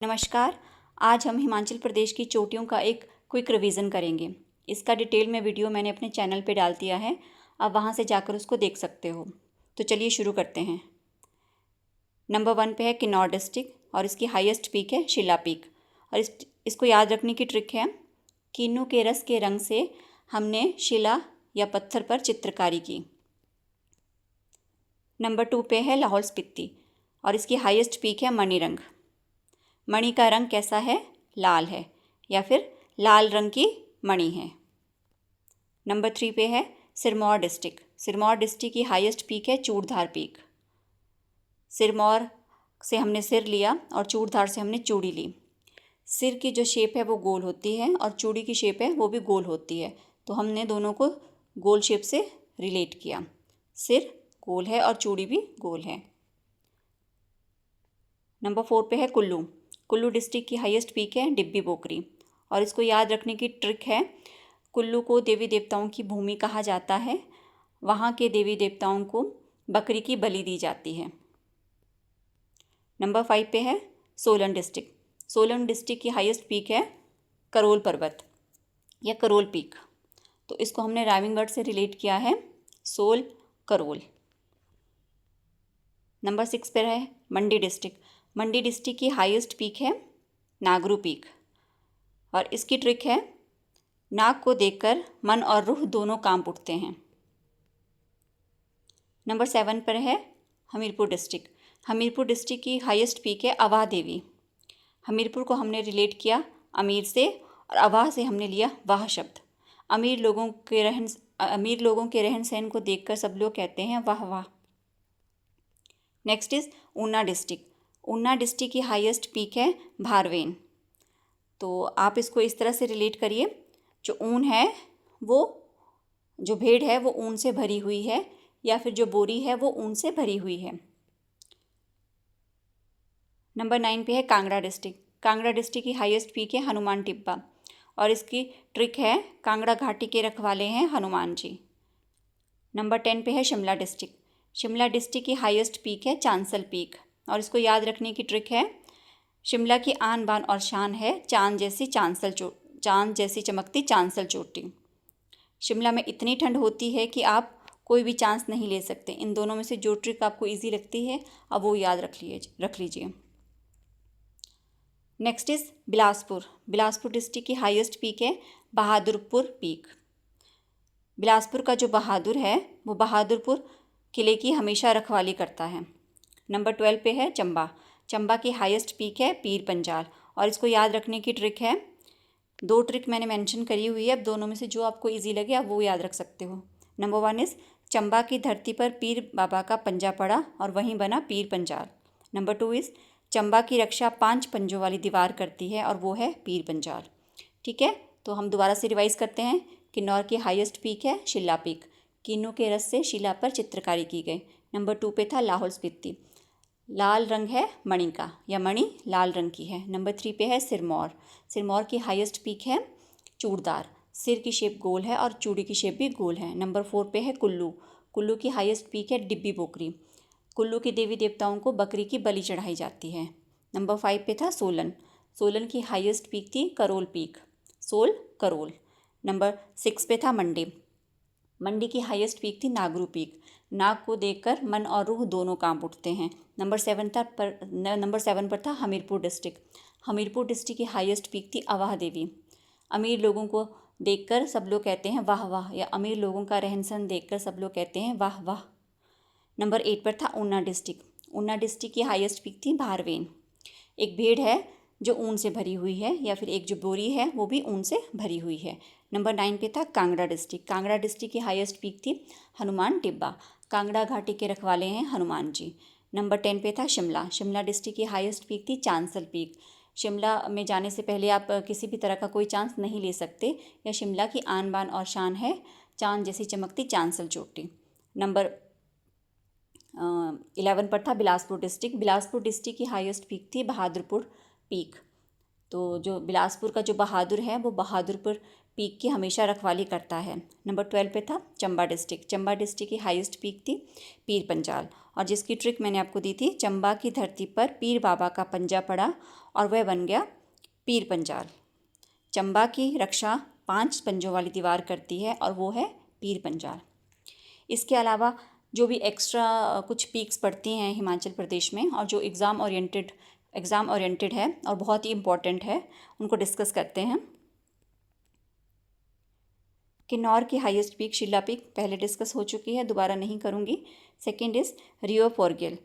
नमस्कार। आज हम हिमाचल प्रदेश की चोटियों का एक क्विक रिवीजन करेंगे। इसका डिटेल में वीडियो मैंने अपने चैनल पे डाल दिया है, आप वहाँ से जाकर उसको देख सकते हो। तो चलिए शुरू करते हैं। नंबर 1 पे है किन्नौर डिस्ट्रिक्ट और इसकी हाईएस्ट पीक है शिला पीक। और इसको याद रखने की ट्रिक है, किन्नू के रस के रंग से हमने शिला या पत्थर पर चित्रकारी की। नंबर 2 पे है लाहौल स्पीति और इसकी हाईएस्ट पीक है मणिरंग। मणि का रंग कैसा है? लाल है या फिर लाल रंग की मणि है। नंबर 3 पे है सिरमौर डिस्ट्रिक्ट। सिरमौर डिस्ट्रिक्ट की हाईएस्ट पीक है चूड़धार पीक। सिरमौर से हमने सिर लिया और चूड़धार से हमने चूड़ी ली। सिर की जो शेप है वो गोल होती है और चूड़ी की शेप है वो भी गोल होती है, तो हमने दोनों को गोल शेप से रिलेट किया। सिर गोल है और चूड़ी भी गोल है। नंबर 4 पे है कुल्लू। कुल्लू डिस्ट्रिक्ट की हाईएस्ट पीक है डिब्बी बोकरी और इसको याद रखने की ट्रिक है, कुल्लू को देवी देवताओं की भूमि कहा जाता है। वहाँ के देवी देवताओं को बकरी की बलि दी जाती है। नंबर 5 पे है सोलन डिस्ट्रिक्ट। सोलन डिस्ट्रिक्ट की हाईएस्ट पीक है करोल पर्वत या करोल पीक, तो इसको हमने राइमिंग वर्ड से रिलेट किया है, सोल करोल। नंबर 6 पर है मंडी डिस्ट्रिक्ट। मंडी डिस्ट्रिक्ट की हाईएस्ट पीक है नागरू पीक और इसकी ट्रिक है, नाग को देखकर मन और रूह दोनों कांप उठते हैं। नंबर 7 पर है हमीरपुर डिस्ट्रिक्ट। हमीरपुर डिस्ट्रिक्ट की हाईएस्ट पीक है अवाह देवी। हमीरपुर को हमने रिलेट किया अमीर से और अवाह से हमने लिया वाह शब्द। अमीर लोगों के रहन सहन को देखकर सब लोग कहते हैं वाह वाह। Next is Una district. Una district की हाईएस्ट पीक है भारवेन। तो आप इसको इस तरह से रिलेट करिए, जो ऊन है वो, जो भेड़ है वो ऊन से भरी हुई है या फिर जो बोरी है वो ऊन से भरी हुई है। नंबर 9 पे है कांगड़ा डिस्ट्रिक्ट। कांगड़ा डिस्ट्रिक्ट की हाईएस्ट पीक है हनुमान टिब्बा और इसकी ट्रिक है, कांगड़ा घाटी के रखवाले हैं हनुमान जी। नंबर 10 पे है शिमला डिस्ट्रिक्ट। शिमला डिस्ट्रिक्ट की हाईएस्ट पीक है चांसल पीक और इसको याद रखने की ट्रिक है, शिमला की आन बान और शान है चांद जैसी चमकती चांसल चोटी। शिमला में इतनी ठंड होती है कि आप कोई भी चांस नहीं ले सकते। इन दोनों में से जो ट्रिक आपको इजी लगती है अब वो याद रख लीजिए। Next is Bilaspur. Bilaspur district की हाईएस्ट पीक है बहादुरपुर पीक। बिलासपुर का जो बहादुर है वो बहादुरपुर किले की हमेशा रखवाली करता है। नंबर 12 पे है चंबा। चंबा की हाईएस्ट पीक है पीर पंजाल और इसको याद रखने की ट्रिक है, 2 ट्रिक मैंने मेंशन करी हुई है, अब दोनों में से जो आपको इजी लगे आप वो याद रख सकते हो। नंबर 1 इज़ चंबा की धरती पर पीर बाबा का पंजा पड़ा और वहीं बना पीर पंजाल। नंबर 2 इज़ चंबा की रक्षा 5 पंजों वाली दीवार करती है और वो है पीर पंजाल। ठीक है, तो हम दोबारा से रिवाइज करते हैं। किन्नौर की हाईएस्ट पीक है शिला पीक, किन्नू के रस से शिला पर चित्रकारी की गई। नंबर 2 पे था लाहौल स्पीति, लाल रंग है मणि का या मणि लाल रंग की है। नंबर 3 पे है सिरमौर। सिरमौर की हाईएस्ट पीक है चूड़दार, सिर की शेप गोल है और चूड़ी की शेप भी गोल है। नंबर 4 पे है कुल्लू। कुल्लू की हाईएस्ट पीक है डिब्बी बोकरी, कुल्लू के देवी देवताओं को बकरी की बलि चढ़ाई जाती है। नंबर 5 पे था सोलन। सोलन की हाईएस्ट पीक थी करोल पीक, सोल करोल। नंबर 6 पे था मंडी। मंडी की हाईएस्ट पीक थी नागरू पीक, नाग को देखकर मन और रूह दोनों कांप उठते हैं। नंबर 7 पर था हमीरपुर डिस्ट्रिक्ट। हमीरपुर डिस्ट्रिक्ट की हाईएस्ट पीक थी अवाह देवी। अमीर लोगों को देखकर सब लोग कहते हैं वाह वाह, या अमीर लोगों का रहन सहन देखकर सब लोग कहते हैं वाह वाह। नंबर 8 पर था ऊना डिस्ट्रिक्ट। ऊना डिस्ट्रिक्ट की हाईएस्ट पीक थी भारवेन। एक भेड़ है जो ऊन से भरी हुई है या फिर एक जो बोरी है वो भी ऊन से भरी हुई है। नंबर 9 पे था कांगड़ा डिस्ट्रिक्ट। कांगड़ा डिस्ट्रिक्ट की हाईएस्ट पीक थी हनुमान टिब्बा, कांगड़ा घाटी के रखवाले हैं हनुमान जी। नंबर 10 पे था शिमला। शिमला डिस्ट्रिक्ट की हाईएस्ट पीक थी चांसल पीक। शिमला में जाने से पहले आप किसी भी तरह का कोई चांस नहीं ले सकते, या शिमला की आन बान और शान है चांद जैसी चमकती चांसल चोटी। नंबर 11 पर था बिलासपुर डिस्ट्रिक्ट। बिलासपुर डिस्ट्रिक्ट की हाईएस्ट पीक थी बहादुरपुर पीक। तो जो बिलासपुर का जो बहादुर है वो बहादुरपुर पीक की हमेशा रखवाली करता है। नंबर 12 पे था चंबा डिस्ट्रिक्ट। चंबा डिस्ट्रिक्ट की हाईएस्ट पीक थी पीर पंजाल और जिसकी ट्रिक मैंने आपको दी थी, चंबा की धरती पर पीर बाबा का पंजा पड़ा और वह बन गया पीर पंजाल। चंबा की रक्षा 5 पंजों वाली दीवार करती है और वो है पीर पंजाल। इसके अलावा जो भी एक्स्ट्रा कुछ पीक्स पड़ती हैं हिमाचल प्रदेश में और जो एग्ज़ाम ओरिएंटेड है और बहुत ही इम्पॉर्टेंट है, उनको डिस्कस करते हैं। किन्नौर की हाईएस्ट पीक शिला पीक पहले डिस्कस हो चुकी है, दोबारा नहीं करूँगी। सेकंड इज़ रियो फोरगिल।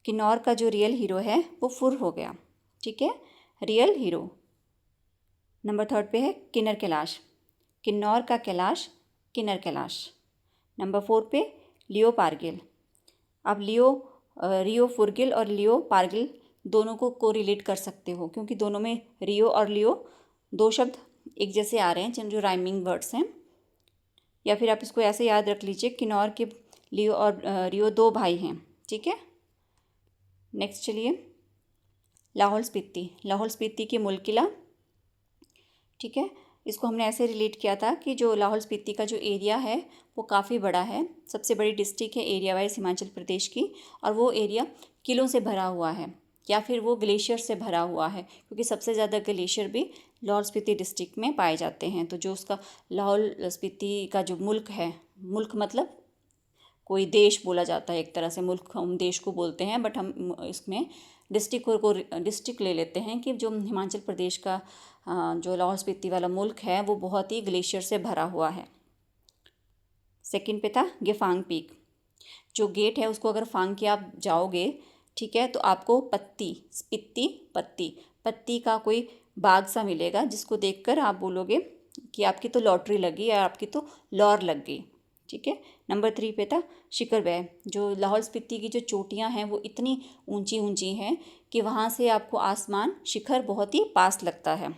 किन्नौर का जो रियल हीरो है वो फुर हो गया, ठीक है, रियल हीरो। नंबर 3 पे है किन्नर कैलाश। किन्नौर का कैलाश किन्नर कैलाश। नंबर 4 पे लियो पारगिल। अब रियो फुरगिल और लियो पारगिल दोनों को कोरिलेट कर सकते हो क्योंकि दोनों में रियो और लियो 2 शब्द एक जैसे आ रहे हैं जिन जो राइमिंग वर्ड्स हैं। या फिर आप इसको ऐसे याद रख लीजिए, किन्नौर के लियो और रियो 2 भाई हैं, ठीक है। नेक्स्ट चलिए, लाहौल स्पीति। लाहौल स्पीति की मूल किला, ठीक है। इसको हमने ऐसे रिलेट किया था कि जो लाहौल स्पीति का जो एरिया है वो काफ़ी बड़ा है, सबसे बड़ी डिस्ट्रिक्ट है एरिया वाइज हिमाचल प्रदेश की, और वो एरिया किलों से भरा हुआ है या फिर वो ग्लेशियर से भरा हुआ है क्योंकि सबसे ज़्यादा ग्लेशियर भी लाहौल स्पीति डिस्ट्रिक्ट में पाए जाते हैं। तो जो उसका लाहौल स्पीति का जो मुल्क है, मुल्क मतलब कोई देश बोला जाता है, एक तरह से मुल्क हम देश को बोलते हैं, बट हम इसमें डिस्ट्रिक्ट ले लेते हैं कि जो हिमाचल प्रदेश का जो लाहौल स्पीति वाला मुल्क है वो बहुत ही ग्लेशियर से भरा हुआ है। सेकंड पे था गेफांग पीक। जो गेट है उसको अगर फांग के आप जाओगे, ठीक है, तो आपको पत्ती का कोई बाग सा मिलेगा जिसको देखकर आप बोलोगे कि आपकी तो लॉटरी लगी या आपकी तो लॉर लग गई, ठीक है। नंबर 3 पे था शिखर बैर। जो लाहौल स्पीति की जो चोटियां हैं वो इतनी ऊंची ऊंची हैं कि वहाँ से आपको आसमान शिखर बहुत ही पास लगता है।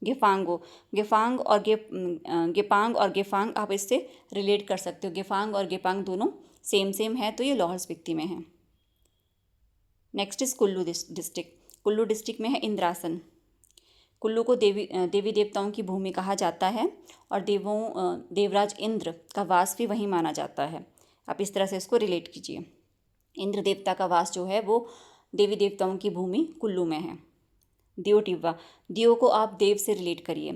गेफांग और गेपांग और गेफांग आप इससे रिलेट कर सकते हो। गेफांग और गेपांग दोनों सेम है, तो ये लाहौल स्पीति में है। Next is Kullu district. Kullu district में है इंद्रासन। कुल्लू को देवी देवताओं की भूमि कहा जाता है और देवराज इंद्र का वास भी वहीं माना जाता है। आप इस तरह से इसको रिलेट कीजिए। इंद्र देवता का वास जो है वो देवी देवताओं की भूमि कुल्लू में है। दियो टिब्बा। दियो को आप देव से रिलेट करिए।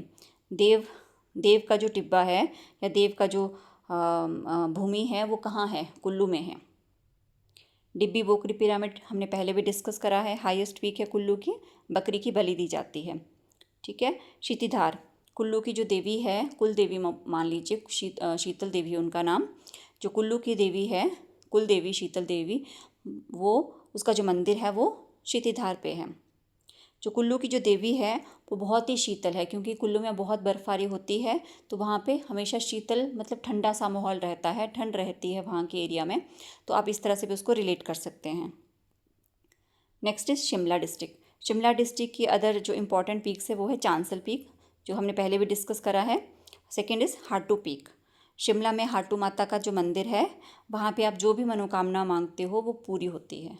देव का जो टिब्बा है या देव का जो भूमि है वो कहाँ है? कुल्लू में है। डिब्बी बोकरी पिरामिड हमने पहले भी डिस्कस करा है, हाईएस्ट पीक है कुल्लू की, बकरी की बलि दी जाती है, ठीक है। शीतिधार कुल्लू की जो देवी है, कुल देवी मान लीजिए, शीतल देवी है उनका नाम। जो कुल्लू की देवी है, कुल देवी शीतल देवी, वो उसका जो मंदिर है वो शीतिधार पे है। जो कुल्लू की जो देवी है वो बहुत ही शीतल है क्योंकि कुल्लू में बहुत बर्फबारी होती है, तो वहाँ पे हमेशा शीतल मतलब ठंडा सा माहौल रहता है, ठंड रहती है वहाँ के एरिया में, तो आप इस तरह से भी उसको रिलेट कर सकते हैं। Next is Shimla district. Shimla district की अदर जो इम्पॉर्टेंट पीक्स है वो है चांसल पीक, जो हमने पहले भी डिस्कस करा है। Second is Hatu peak. Shimla में हाटू माता का जो मंदिर है वहाँ पे आप जो भी मनोकामना मांगते हो वो पूरी होती है।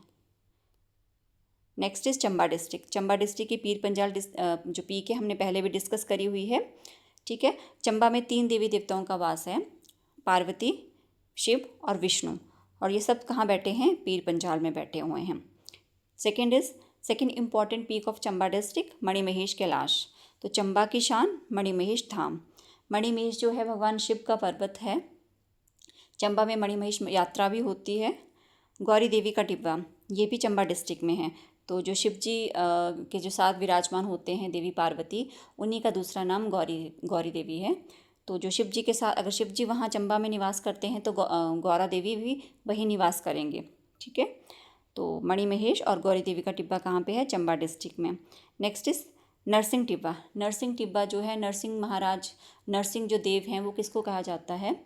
Next is Chamba district. Chamba district की पीर पंजाल जो पीक है हमने पहले भी डिस्कस करी हुई है, ठीक है। चंबा में 3 देवी देवताओं का वास है, पार्वती, शिव और विष्णु, और ये सब कहाँ बैठे हैं? पीर पंजाल में बैठे हुए हैं। Second important peak of Chamba district Manimahesh Kailash. तो चंबा की शान मणिमहेश धाम। मणिमहेश जो है भगवान शिव का पर्वत है। चंबा में मणिमहेश यात्रा भी होती है। गौरी देवी का टिब्बा, ये भी चंबा डिस्ट्रिक्ट में है। तो जो शिव जी के जो साथ विराजमान होते हैं देवी पार्वती, उन्हीं का दूसरा नाम गौरी देवी है। तो जो शिव जी के साथ, अगर शिव जी वहाँ चंबा में निवास करते हैं तो गौरा देवी भी वहीं निवास करेंगे, ठीक है। तो मणिमहेश और गौरी देवी का टिब्बा कहाँ पे है? चंबा डिस्ट्रिक्ट में। Next is Narsingh Tibba. नरसिंह टिब्बा जो है, नरसिंह महाराज, नरसिंह जो देव हैं वो किसको कहा जाता है?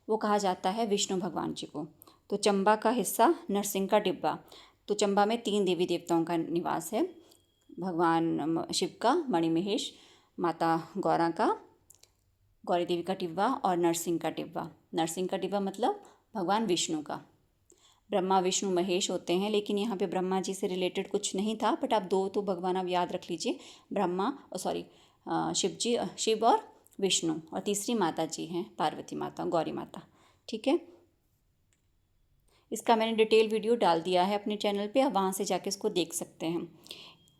वो कहा जाता है विष्णु भगवान जी को। तो चंबा का हिस्सा नरसिंह का टिब्बा। तो चंबा में 3 देवी देवताओं का निवास है, भगवान शिव का, मणिमहेश, माता गौरा का, गौरी देवी का टिब्बा और नरसिंह का टिब्बा। नरसिंह का टिब्बा मतलब भगवान विष्णु का। ब्रह्मा विष्णु महेश होते हैं, लेकिन यहाँ पे ब्रह्मा जी से रिलेटेड कुछ नहीं था, बट आप 2 तो भगवान आप याद रख लीजिए, शिव और विष्णु, और तीसरी माता जी हैं पार्वती माता, गौरी माता, ठीक है। इसका मैंने डिटेल वीडियो डाल दिया है अपने चैनल पे, आप वहाँ से जाके इसको देख सकते हैं।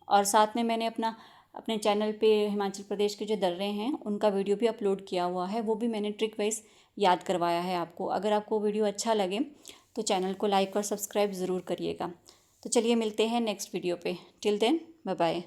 और साथ में मैंने अपने चैनल पे हिमाचल प्रदेश के जो दर्रे हैं उनका वीडियो भी अपलोड किया हुआ है, वो भी मैंने ट्रिक वाइज याद करवाया है आपको। अगर आपको वीडियो अच्छा लगे तो चैनल को लाइक और सब्सक्राइब ज़रूर करिएगा। तो चलिए मिलते हैं नेक्स्ट वीडियो पे। Till then bye bye.